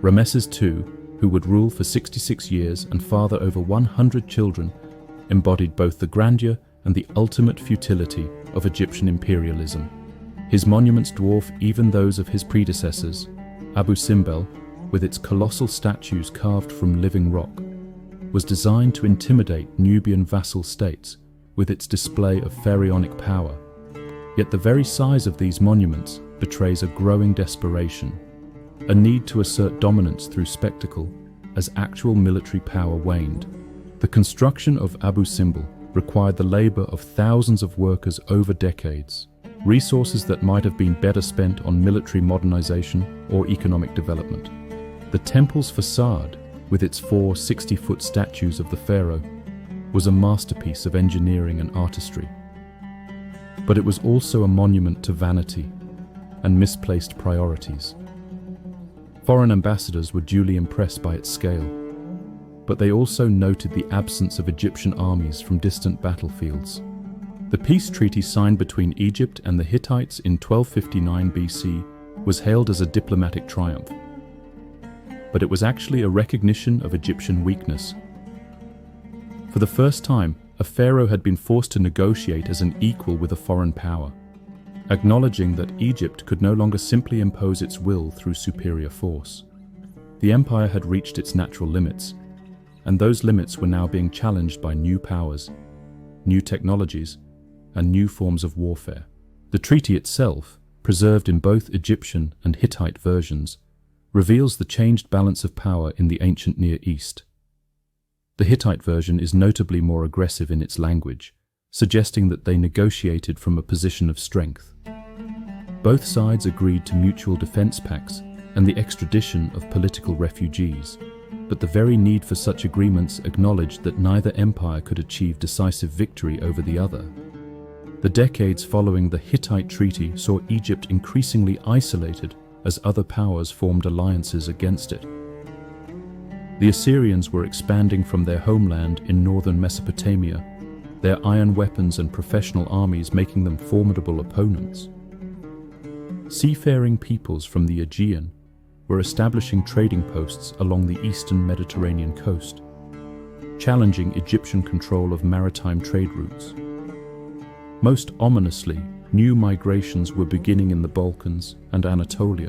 Rameses II, who would rule for 66 years and father over 100 children, embodied both the grandeur and the ultimate futility of Egyptian imperialism. His monuments dwarf even those of his predecessors. Abu Simbel, with its colossal statues carved from living rock, was designed to intimidate Nubian vassal states with its display of pharaonic power. Yet the very size of these monuments betrays a growing desperation, a need to assert dominance through spectacle as actual military power waned. The construction of Abu Simbel required the labor of thousands of workers over decades, resources that might have been better spent on military modernization or economic development. The temple's facade, with its 4 60-foot statues of the pharaoh, was a masterpiece of engineering and artistry. But it was also a monument to vanity and misplaced priorities. Foreign ambassadors were duly impressed by its scale, but they also noted the absence of Egyptian armies from distant battlefields. The peace treaty signed between Egypt and the Hittites in 1259 BC was hailed as a diplomatic triumph, but it was actually a recognition of Egyptian weakness. For the first time, a pharaoh had been forced to negotiate as an equal with a foreign power, acknowledging that Egypt could no longer simply impose its will through superior force. The empire had reached its natural limits, and those limits were now being challenged by new powers, new technologies, and new forms of warfare. The treaty itself, preserved in both Egyptian and Hittite versions, reveals the changed balance of power in the ancient Near East. The Hittite version is notably more aggressive in its language, suggesting that they negotiated from a position of strength. Both sides agreed to mutual defense pacts and the extradition of political refugees, but the very need for such agreements acknowledged that neither empire could achieve decisive victory over the other. The decades following the Hittite treaty saw Egypt increasingly isolated as other powers formed alliances against it. The Assyrians were expanding from their homeland in northern Mesopotamia, their iron weapons and professional armies making them formidable opponents. Seafaring peoples from the Aegean were establishing trading posts along the eastern Mediterranean coast, challenging Egyptian control of maritime trade routes. Most ominously, new migrations were beginning in the Balkans and Anatolia,